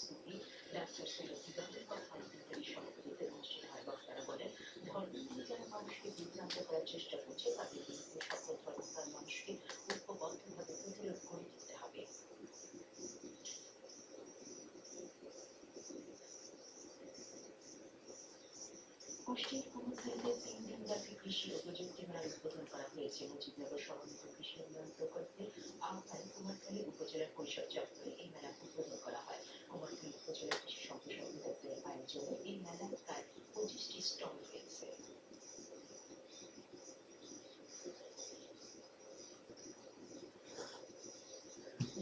Scooty doctor Syed দিগন্তের কথায় বিদ্যালয় সভাপতিত্বে অনুষ্ঠিত হয়। বক্তারা বলেন, ধর্ম নিয়ে যারা মানুষকে বিভ্রান্ত করার চেষ্টা করছে তাদের বিরুদ্ধে সকল ধর্মপ্রাণ মানুষকে ঐক্যবদ্ধভাবে প্রতিরোধ করে তুলতে হবে। কুষ্টিয়ার কুমুরখালীতে ৩ দিনব্যাপী কৃষি ও প্রযুক্তি মেলার উদ্বোধন করা হয়েছে। মুজিবনগর সমন্বিত কৃষি উন্নয়ন প্রকল্পের আওতায় কুমারখালী উপজেলার পরিষদ চত্বরে এই মেলা উদ্বোধন করা হয়। কুমারখালী উপজেলা কৃষি সম্প্রসারণ দপ্তরের আয়োজনে এই মেলায় প্রায় ২৫টি স্টল রয়েছে।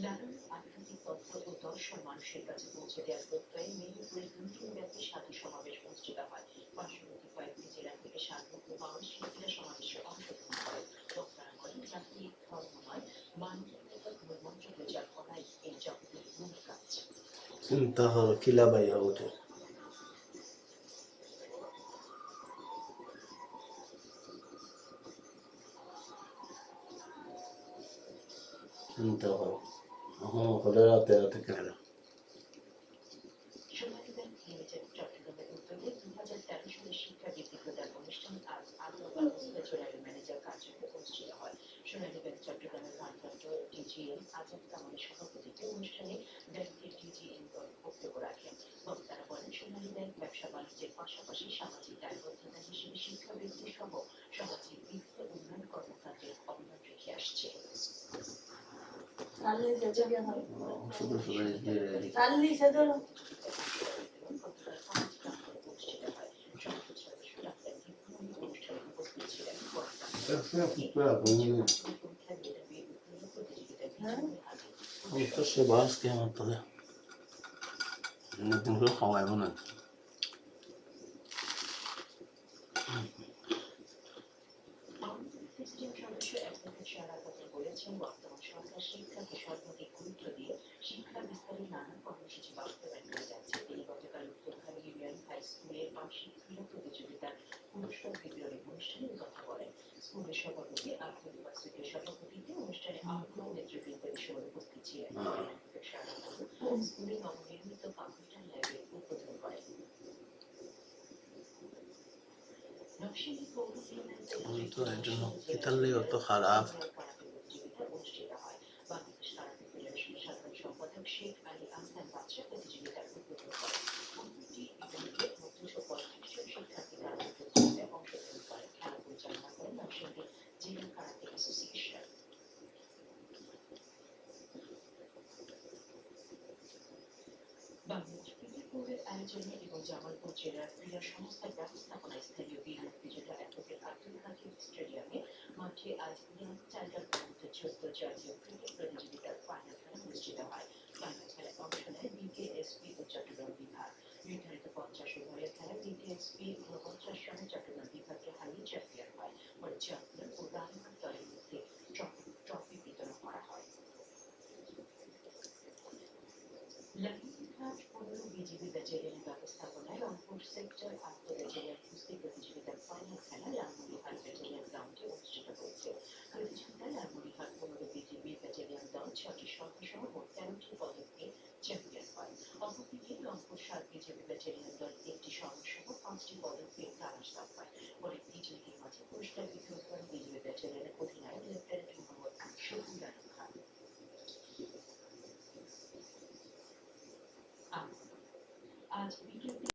লালনের আধ্যাত্মিক তত্ত্ব ও দর্শন মানুষের কাছে পৌঁছে দেওয়ার প্রত্যয়ে মেদিনীপুরে ২ দিনব্যাপী সাধু সমাবেশ অনুষ্ঠিত হয়। পার্শ্ববর্তী কয়েকটি জেলা থেকে সাধু ও বাউল শিল্পীরা সমাবেশে অংশগ্রহণ করেন। বক্তারা বলেন, জাতি ধর্ম নয়, মানবিকতার মূলমন্ত্র প্রচার করাই এই জগতের মূল কাজ। চিন্তা হলো খিলাবাই ওঠে চিন্তা হলো হলে রাতে রাতে কেন সোনালী ব্যাংক লিমিটেড চট্টগ্রামের উদ্যোগে ২০১৩ সালের শিক্ষা বৃত্তি প্রদান অনুষ্ঠান আজ আগ্রবাদ জোনাল ম্যানেজার কার্যালয়ে অনুষ্ঠিত হয়। সোনালী ব্যাংক চট্টগ্রামের ভারপ্রাপ্ত ডিজিএম আজাদ কামালের সভাপতিত্বে অনুষ্ঠানে ব্যাংকের ডিজিএম বক্তব্য রাখেন। বক্তারা বলেন, সোনালী ব্যাংক ব্যবসা বাণিজ্যের পাশাপাশি সামাজিক দায়বদ্ধতা হিসেবে শিক্ষা বৃত্তি সহ সমাজের বিভিন্ন উন্নয়ন কর্মকাণ্ডে অবদান রেখে আসছে। শুধু শুধু সে বাস কে মতো খাওয়াইব না। বর্তমান সরকার শিক্ষাকে সর্বাধিক গুরুত্ব দিয়ে শিক্ষা বিস্তারের নানা কর্মসূচি বাস্তবায়ন করে যাচ্ছে। তিনি গতকাল উত্তরখালী ইউনিয়ন হাই স্কুলের বার্ষিক ক্রীড়া প্রতিযোগিতার পুরস্কার বিতরণী অনুষ্ঠানে কথা বলেন। স্কুলের সভাপতি আব্দুল বাসিরের সভাপতিত্বে অনুষ্ঠানে আগ্রহ নেতৃবৃন্দের সময় উপস্থিত ছিলেন। স্কুলে নবনির্মিত কম্পিউটার ল্যাবের উদ্বোধন করেন। নকশালী পৌর ইতালি অত খারাপ অনুষ্ঠিত হয়। বাংলাদেশ কারাতে ফেডারেশনের সাধারণ সম্পাদক শেখ আলী আহসান বাদশা প্রতিযোগিতার উদ্বোধন করেন। ১৫টি ইভেন্টে ২৩৫ জন শিক্ষার্থী কারাতে প্রতিযোগিতায় অংশগ্রহণ করেন। খেলা পরিচালনা করেন নরসিংদী জেলা কারাতে অ্যাসোসিয়েশন। বাংলাদেশ ক্রিকেট বোর্ডের আয়োজনে এবং জামালপুর জেলার ক্রীড়া সংস্থার ব্যবস্থাপনায় স্থানীয় বীর মুক্তিযোদ্ধা অ্যাডভোকেট আব্দুল হাকিম স্টেডিয়ামে মাঠে আজ ইয়াং টাইগার অনূর্ধ্ব-১৪ জাতীয় ক্রিকেট প্রতিযোগিতার ফাইনাল খেলা অনুষ্ঠিত হয়। ফাইনাল খেলায় অংশ নেয় বিকেএসপি ও চট্টগ্রাম বিভাগ। নির্ধারিত ৫০ ওভারের খেলায় বিকেএসপি ৪৯ রানে চট্টগ্রাম বিভাগকে হারিয়ে চ্যাম্পিয়ন হয়। পরে চ্যাম্পিয়ন ও রানার দলের মধ্যে ট্রফি বিতরণ করা হয়। লালমনিরহাট ১৫ বিজিবি ব্যাটালিয়নের ব্যবস্থাপনায় রংপুর সেক্টর ৮ ব্যাটালিয়ন কুস্তি প্রতিযোগিতার ফাইনাল খেলা লালমনিরহাট ব্যাটালিয়ন গ্রাউন্ডে অনুষ্ঠিত হয়েছে। প্রতিযোগিতায় লালমনিরহাট ১৫ বিজিবি ব্যাটালিয়ন দল ৬টি স্বর্ণসহ মোট ১৩টি পদক নিয়ে চ্যাম্পিয়ন হয়। অপরদিকে রংপুর ৭ বিজিবি ব্যাটালিয়ন দল ১টি স্বর্ণসহ ৫টি পদক পেয়ে তারাশ হয়। পরে বিজয়ীদের মাঝে পুরস্কার বিতরণ করেন বিজিবি ব্যাটালিয়নের অধিনায়ক লেফটেন্যান্ট মোহাম্মদ শহীদুল আলম খান। আজ বিকেল